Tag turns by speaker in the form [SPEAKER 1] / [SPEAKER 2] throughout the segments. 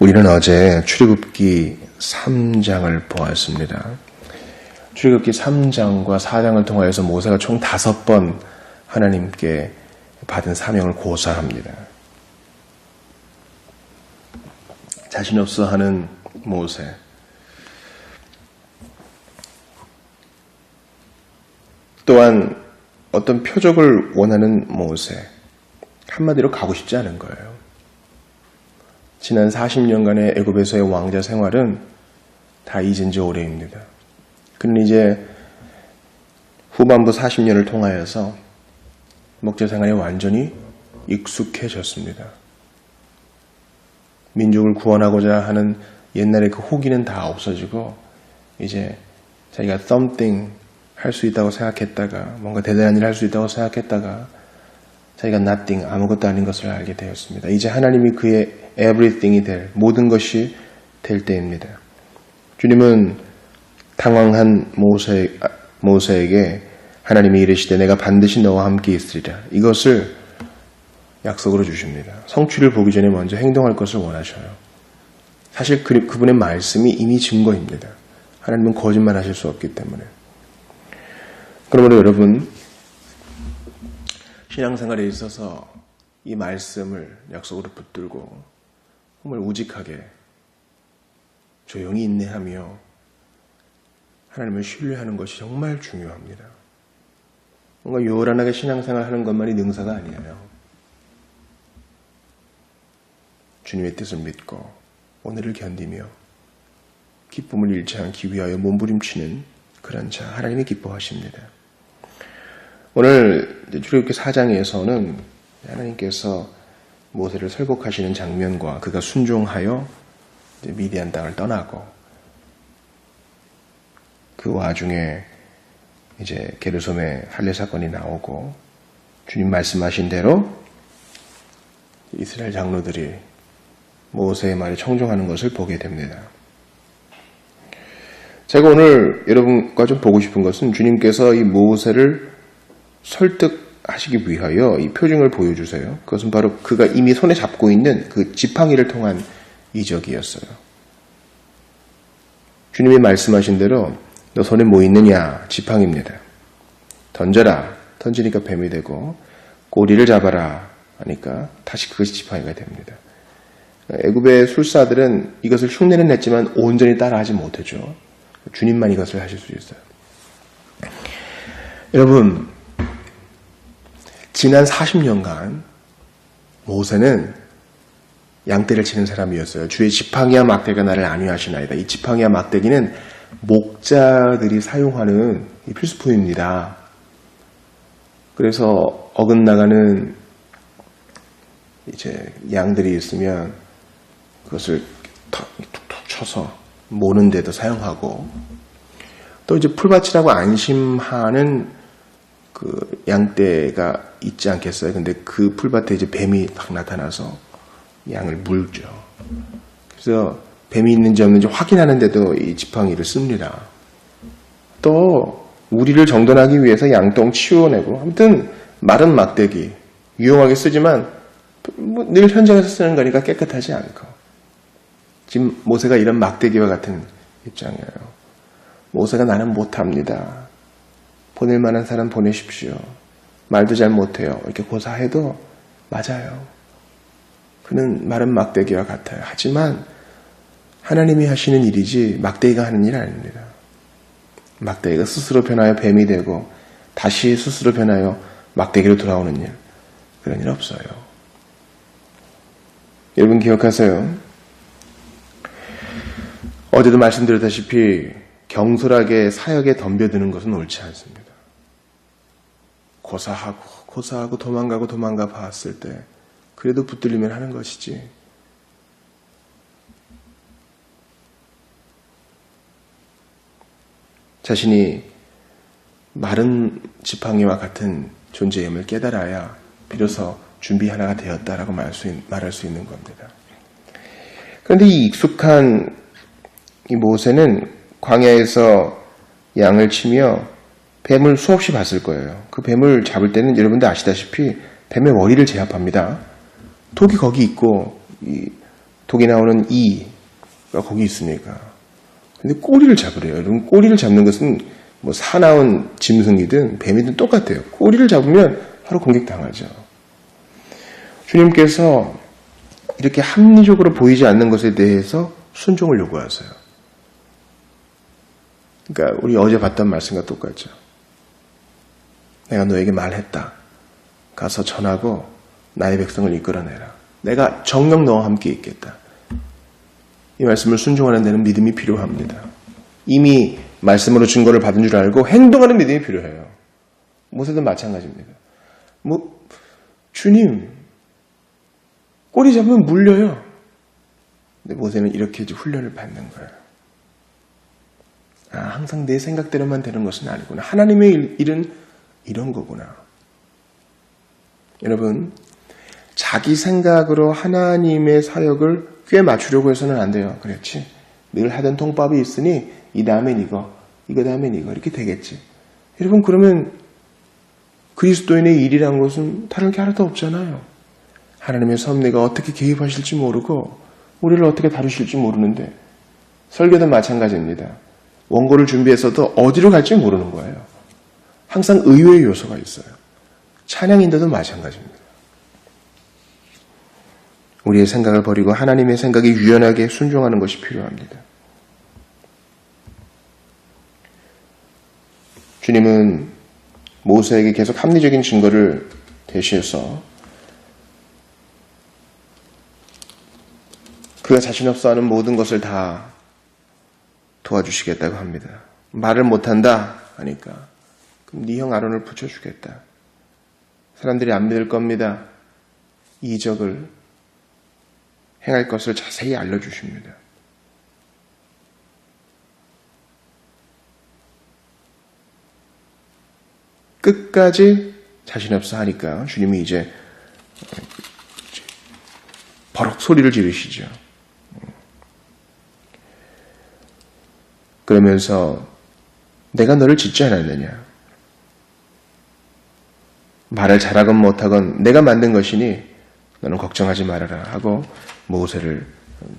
[SPEAKER 1] 우리는 어제 출애굽기 3장을 보았습니다. 출애굽기 3장과 4장을 통하여서 모세가 총 5번 하나님께 받은 사명을 고사합니다. 자신 없어 하는 모세. 또한 어떤 표적을 원하는 모세. 한마디로 가고 싶지 않은 거예요. 지난 40년간의 애굽에서의 왕자 생활은 다 잊은 지 오래입니다. 그는 이제 후반부 40년을 통하여서 목자 생활에 완전히 익숙해졌습니다. 민족을 구원하고자 하는 옛날의 그 호기는 다 없어지고 이제 자기가 something 할 수 있다고 생각했다가 뭔가 대단한 일을 할 수 있다고 생각했다가 자기가 nothing, 아무것도 아닌 것을 알게 되었습니다. 이제 하나님이 그의 everything이 될, 모든 것이 될 때입니다. 주님은 당황한 모세에게 하나님이 이르시되 내가 반드시 너와 함께 있으리라. 이것을 약속으로 주십니다. 성취를 보기 전에 먼저 행동할 것을 원하셔요. 사실 그분의 말씀이 이미 증거입니다. 하나님은 거짓말 하실 수 없기 때문에. 그러므로 여러분, 신앙생활에 있어서 이 말씀을 약속으로 붙들고 정말 우직하게 조용히 인내하며 하나님을 신뢰하는 것이 정말 중요합니다. 뭔가 요란하게 신앙생활 하는 것만이 능사가 아니에요. 주님의 뜻을 믿고 오늘을 견디며 기쁨을 잃지 않기 위하여 몸부림치는 그런 자, 하나님이 기뻐하십니다. 오늘 출애굽기 4장에서는 하나님께서 모세를 설복하시는 장면과 그가 순종하여 미디안 땅을 떠나고 그 와중에 이제 게르솜의 할례 사건이 나오고 주님 말씀하신 대로 이스라엘 장로들이 모세의 말에 청종하는 것을 보게 됩니다. 제가 오늘 여러분과 좀 보고 싶은 것은 주님께서 이 모세를 설득하시기 위하여 이 표징을 보여주세요. 그것은 바로 그가 이미 손에 잡고 있는 그 지팡이를 통한 이적이었어요. 주님이 말씀하신 대로 너 손에 뭐 있느냐? 지팡이입니다. 던져라. 던지니까 뱀이 되고 꼬리를 잡아라 하니까 다시 그것이 지팡이가 됩니다. 애굽의 술사들은 이것을 흉내는 냈지만 온전히 따라하지 못하죠. 주님만 이것을 하실 수 있어요. 여러분, 지난 40년간 모세는 양떼를 치는 사람이었어요. 주의 지팡이와 막대기가 나를 안위하시나이다. 이 지팡이와 막대기는 목자들이 사용하는 필수품입니다. 그래서 어긋나가는 이제 양들이 있으면 그것을 툭툭 쳐서 모는 데도 사용하고 또 이제 풀밭이라고 안심하는 그 양떼가 있지 않겠어요? 근데 그 풀밭에 이제 뱀이 딱 나타나서 양을 물죠. 그래서 뱀이 있는지 없는지 확인하는데도 이 지팡이를 씁니다. 또 우리를 정돈하기 위해서 양똥 치워내고 아무튼 마른 막대기 유용하게 쓰지만 늘 현장에서 쓰는 거니까 깨끗하지 않고 지금 모세가 이런 막대기와 같은 입장이에요. 모세가 나는 못합니다. 보낼 만한 사람 보내십시오. 말도 잘 못해요. 이렇게 고사해도 맞아요. 그는 마른 막대기와 같아요. 하지만 하나님이 하시는 일이지 막대기가 하는 일 아닙니다. 막대기가 스스로 변하여 뱀이 되고 다시 스스로 변하여 막대기로 돌아오는 일, 그런 일 없어요. 여러분 기억하세요. 어제도 말씀드렸다시피 경솔하게 사역에 덤벼드는 것은 옳지 않습니다. 고사하고 도망가 봤을 때 그래도 붙들리면 하는 것이지. 자신이 마른 지팡이와 같은 존재임을 깨달아야 비로소 준비 하나가 되었다라고 말할 수 있는 겁니다. 그런데 이 익숙한 이 모세는 광야에서 양을 치며 뱀을 수없이 봤을 거예요. 그 뱀을 잡을 때는 여러분들 아시다시피 뱀의 머리를 제압합니다. 독이 거기 있고 이 독이 나오는 이가 거기 있으니까. 근데 꼬리를 잡으래요. 여러분, 꼬리를 잡는 것은 뭐 사나운 짐승이든 뱀이든 똑같아요. 꼬리를 잡으면 바로 공격당하죠. 주님께서 이렇게 합리적으로 보이지 않는 것에 대해서 순종을 요구하세요. 그러니까 우리 어제 봤던 말씀과 똑같죠. 내가 너에게 말했다. 가서 전하고 나의 백성을 이끌어내라. 내가 정녕 너와 함께 있겠다. 이 말씀을 순종하는 데는 믿음이 필요합니다. 이미 말씀으로 증거를 받은 줄 알고 행동하는 믿음이 필요해요. 모세도 마찬가지입니다. 주님, 꼬리 잡으면 물려요. 근데 모세는 이렇게 훈련을 받는 거예요. 항상 내 생각대로만 되는 것은 아니구나. 하나님의 일은 이런 거구나. 여러분, 자기 생각으로 하나님의 사역을 꽤 맞추려고 해서는 안 돼요. 그렇지? 늘 하던 통밥이 있으니 이 다음엔 이거 다음엔 이거 이렇게 되겠지. 여러분, 그러면 그리스도인의 일이란 것은 다른 게 하나도 없잖아요. 하나님의 섭리가 어떻게 개입하실지 모르고 우리를 어떻게 다루실지 모르는데 설교도 마찬가지입니다. 원고를 준비해서도 어디로 갈지 모르는 거예요. 항상 의외의 요소가 있어요. 찬양인도도 마찬가지입니다. 우리의 생각을 버리고 하나님의 생각에 유연하게 순종하는 것이 필요합니다. 주님은 모세에게 계속 합리적인 증거를 대시해서 그가 자신 없어 하는 모든 것을 다 도와주시겠다고 합니다. 말을 못한다 하니까 그럼 네 형 아론을 붙여주겠다. 사람들이 안 믿을 겁니다. 이적을 행할 것을 자세히 알려주십니다. 끝까지 자신 없어 하니까 주님이 이제 버럭 소리를 지르시죠. 그러면서 내가 너를 짓지 않았느냐. 말을 잘하건 못하건 내가 만든 것이니 너는 걱정하지 말아라 하고 모세를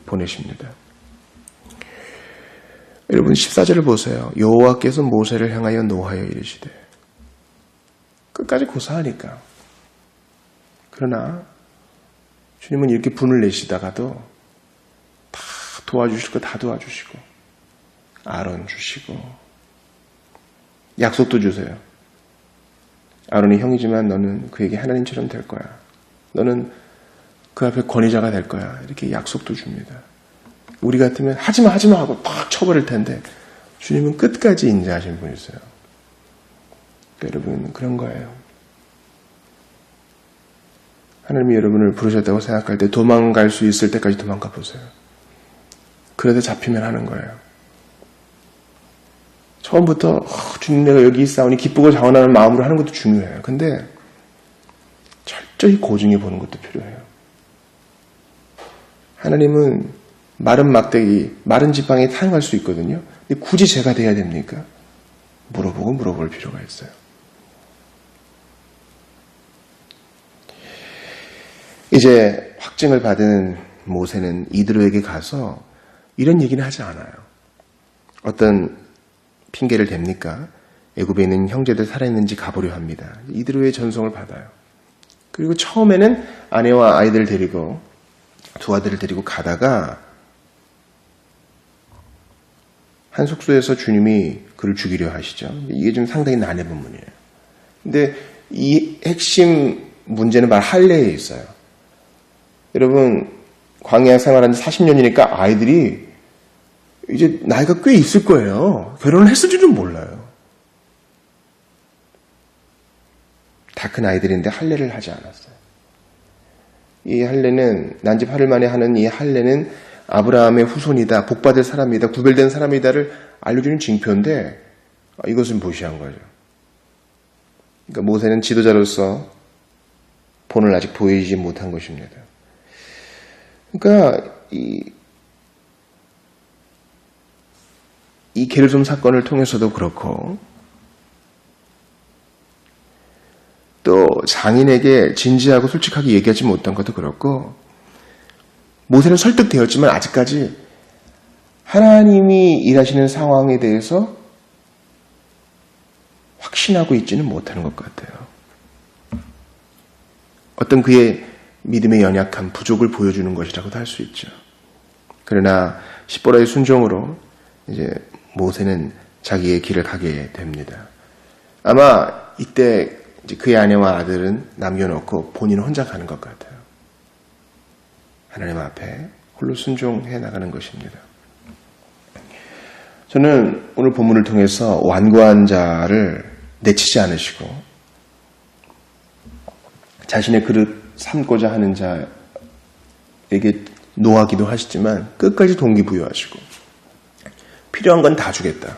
[SPEAKER 1] 보내십니다. 여러분 14절을 보세요. 여호와께서 모세를 향하여 노하여 이르시되 끝까지 고사하니까. 그러나 주님은 이렇게 분을 내시다가도 다 도와주실 거 다 도와주시고 아론 주시고 약속도 주세요. 아론이 형이지만 너는 그에게 하나님처럼 될 거야. 너는 그 앞에 권위자가 될 거야. 이렇게 약속도 줍니다. 우리 같으면 하지마 하고 팍 쳐버릴 텐데 주님은 끝까지 인자하신 분이세요. 여러분 그런 거예요. 하나님이 여러분을 부르셨다고 생각할 때 도망갈 수 있을 때까지 도망가 보세요. 그래도 잡히면 하는 거예요. 처음부터 주님 내가 여기 있사오니 기쁘고 자원하는 마음으로 하는 것도 중요해요. 근데 철저히 고증해 보는 것도 필요해요. 하나님은 마른 막대기, 마른 지팡이에 사용할 수 있거든요. 근데 굳이 제가 돼야 됩니까? 물어볼 필요가 있어요. 이제 확증을 받은 모세는 이드로에게 가서 이런 얘기는 하지 않아요. 어떤 핑계를 댑니까? 애굽에 있는 형제들 살아있는지 가보려 합니다. 이드로의 전송을 받아요. 그리고 처음에는 아내와 아이들을 데리고 두 아들을 데리고 가다가 한 숙소에서 주님이 그를 죽이려 하시죠. 이게 좀 상당히 난해 부분이에요. 근데 이 핵심 문제는 바로 할례에 있어요. 여러분 광야 생활한 지 40년이니까 아이들이 이제 나이가 꽤 있을 거예요. 결혼을 했을지는 몰라요. 다 큰 아이들인데 할례를 하지 않았어요. 이 할례는 난집 8일 만에 하는 이 할례는 아브라함의 후손이다, 복받을 사람이다, 구별된 사람이다를 알려주는 징표인데 이것은 무시한 거죠. 그러니까 모세는 지도자로서 본을 아직 보이지 못한 것입니다. 그러니까 이 게르솜 사건을 통해서도 그렇고 또 장인에게 진지하고 솔직하게 얘기하지 못한 것도 그렇고 모세는 설득되었지만 아직까지 하나님이 일하시는 상황에 대해서 확신하고 있지는 못하는 것 같아요. 어떤 그의 믿음의 연약한 부족을 보여주는 것이라고도 할 수 있죠. 그러나 십보라의 순종으로 이제 모세는 자기의 길을 가게 됩니다. 아마 이때 이제 그의 아내와 아들은 남겨놓고 본인은 혼자 가는 것 같아요. 하나님 앞에 홀로 순종해 나가는 것입니다. 저는 오늘 본문을 통해서 완고한 자를 내치지 않으시고 자신의 그릇 삼고자 하는 자에게 노하기도 하시지만 끝까지 동기부여하시고 필요한 건 다 주겠다.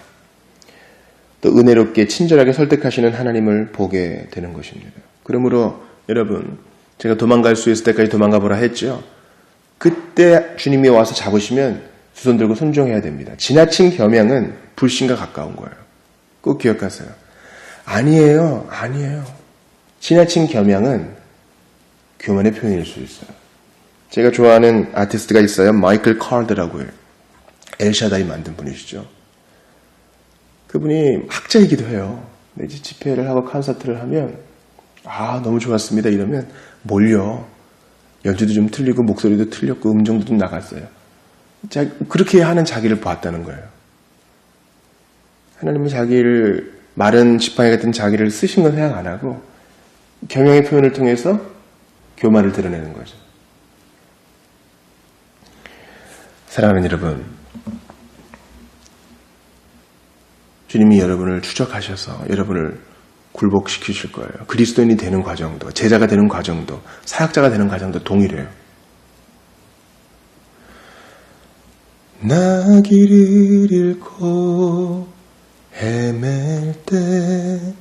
[SPEAKER 1] 또 은혜롭게 친절하게 설득하시는 하나님을 보게 되는 것입니다. 그러므로 여러분, 제가 도망갈 수 있을 때까지 도망가 보라 했죠. 그때 주님이 와서 잡으시면 두 손 들고 순종해야 됩니다. 지나친 겸양은 불신과 가까운 거예요. 꼭 기억하세요. 아니에요. 지나친 겸양은 교만의 표현일 수 있어요. 제가 좋아하는 아티스트가 있어요. 마이클 칼드라고요. 엘샤다이 만든 분이시죠. 그분이 학자이기도 해요. 이제 집회를 하고 콘서트를 하면 너무 좋았습니다 이러면 몰려. 연주도 좀 틀리고 목소리도 틀렸고 음정도 좀 나갔어요. 그렇게 하는 자기를 봤다는 거예요. 하나님은 자기를 마른 지팡이 같은 자기를 쓰신 건 생각 안 하고 겸양의 표현을 통해서 교만을 드러내는 거죠. 사랑하는 여러분, 주님이 여러분을 추적하셔서 여러분을 굴복시키실 거예요. 그리스도인이 되는 과정도, 제자가 되는 과정도, 사역자가 되는 과정도 동일해요. 나 길을 잃고 헤맬 때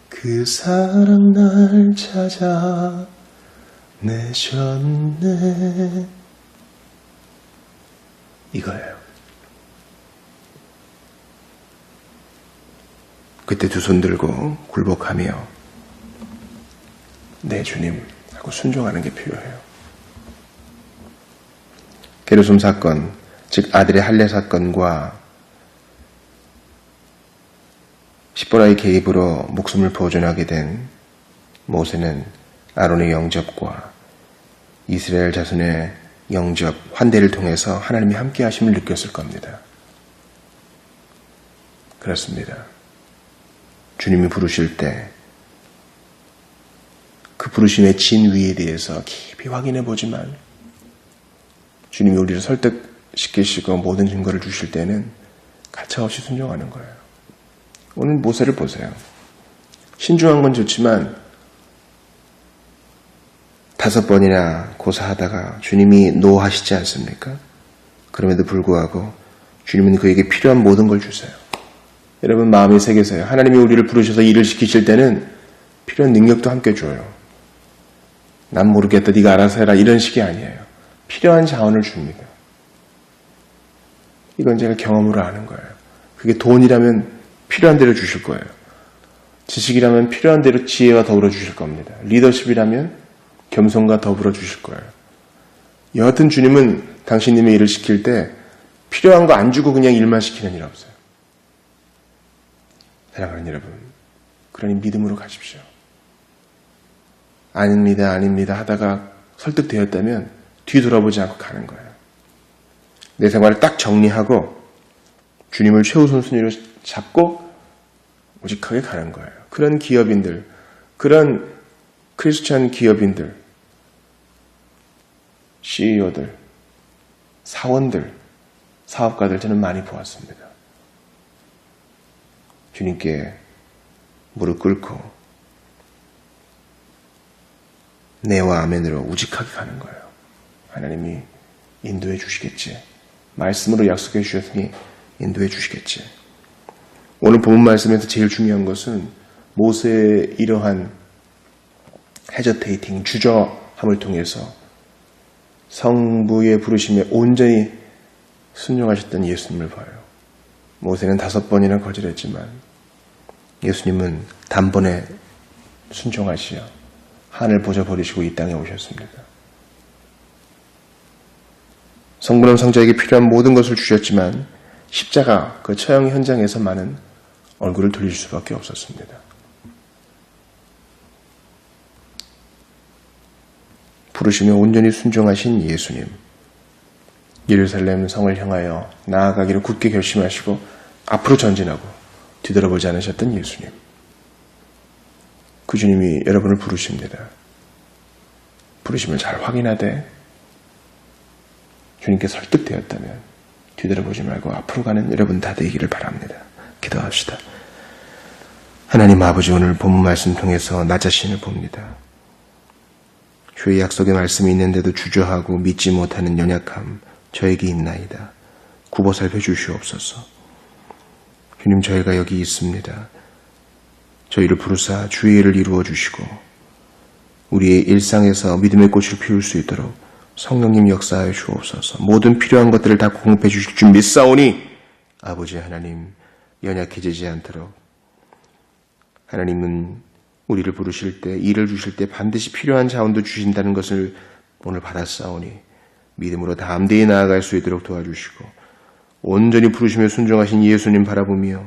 [SPEAKER 1] 그 사랑 날 찾아 내셨네. 이거예요. 그때 두 손 들고 굴복하며 네 주님 하고 순종하는 게 필요해요. 게르솜 사건, 즉 아들의 할례 사건과 십보라의 개입으로 목숨을 보존하게 된 모세는 아론의 영접과 이스라엘 자손의 영접, 환대를 통해서 하나님이 함께 하심을 느꼈을 겁니다. 그렇습니다. 주님이 부르실 때 그 부르심의 진위에 대해서 깊이 확인해 보지만 주님이 우리를 설득시키시고 모든 증거를 주실 때는 가차없이 순종하는 거예요. 오늘 모세를 보세요. 신중한 건 좋지만 5번이나 고사하다가 주님이 노하시지 않습니까? 그럼에도 불구하고 주님은 그에게 필요한 모든 걸 주세요. 여러분 마음에 새기세요. 하나님이 우리를 부르셔서 일을 시키실 때는 필요한 능력도 함께 줘요. 난 모르겠다. 네가 알아서 해라. 이런 식이 아니에요. 필요한 자원을 줍니다. 이건 제가 경험으로 아는 거예요. 그게 돈이라면 필요한 대로 주실 거예요. 지식이라면 필요한 대로 지혜와 더불어 주실 겁니다. 리더십이라면 겸손과 더불어 주실 거예요. 여하튼 주님은 당신님의 일을 시킬 때 필요한 거 안 주고 그냥 일만 시키는 일 없어요. 사랑하는 여러분, 그러니 믿음으로 가십시오. 아닙니다 하다가 설득되었다면 뒤돌아보지 않고 가는 거예요. 내 생활을 딱 정리하고 주님을 최우선 순위로 잡고 오직하게 가는 거예요. 그런 기업인들, 그런 크리스찬 기업인들, CEO들, 사원들, 사업가들 저는 많이 보았습니다. 주님께 무릎 꿇고 네와 아멘으로 우직하게 가는 거예요. 하나님이 인도해 주시겠지. 말씀으로 약속해 주셨으니 인도해 주시겠지. 오늘 본문 말씀에서 제일 중요한 것은 모세의 이러한 헤저테이팅, 주저함을 통해서 성부의 부르심에 온전히 순종하셨던 예수님을 봐요. 모세는 5번이나 거절했지만 예수님은 단번에 순종하시어 하늘 보좌 버리시고 이 땅에 오셨습니다. 성부는 성자에게 필요한 모든 것을 주셨지만 십자가 그 처형 현장에서만은 얼굴을 돌릴 수밖에 없었습니다. 부르심에 온전히 순종하신 예수님, 예루살렘 성을 향하여 나아가기를 굳게 결심하시고 앞으로 전진하고 뒤돌아보지 않으셨던 예수님, 그 주님이 여러분을 부르십니다. 부르심을 잘 확인하되 주님께 설득되었다면 뒤돌아보지 말고 앞으로 가는 여러분 다 되기를 바랍니다. 기도합시다. 하나님 아버지, 오늘 본문 말씀 통해서 나 자신을 봅니다. 주의 약속의 말씀이 있는데도 주저하고 믿지 못하는 연약함 저에게 있나이다. 굽어 살펴 주시옵소서. 주님, 저희가 여기 있습니다. 저희를 부르사 주의 일을 이루어 주시고 우리의 일상에서 믿음의 꽃을 피울 수 있도록 성령님 역사하여 주옵소서. 모든 필요한 것들을 다 공급해 주실 줄 믿사오니 아버지 하나님, 연약해지지 않도록 하나님은 우리를 부르실 때, 일을 주실 때 반드시 필요한 자원도 주신다는 것을 오늘 받았사오니 믿음으로 담대히 나아갈 수 있도록 도와주시고 온전히 부르심에 순종하신 예수님 바라보며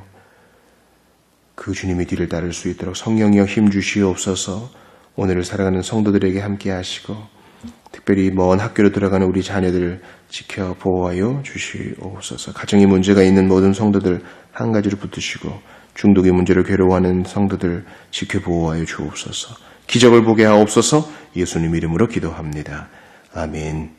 [SPEAKER 1] 그 주님의 뒤를 따를 수 있도록 성령이여 힘 주시옵소서. 오늘을 살아가는 성도들에게 함께 하시고 특별히 먼 학교로 들어가는 우리 자녀들을 지켜 보호하여 주시옵소서. 가정에 문제가 있는 모든 성도들 한 가지로 붙드시고 중독의 문제로 괴로워하는 성도들 지켜 보호하여 주옵소서. 기적을 보게 하옵소서. 예수님 이름으로 기도합니다. 아멘.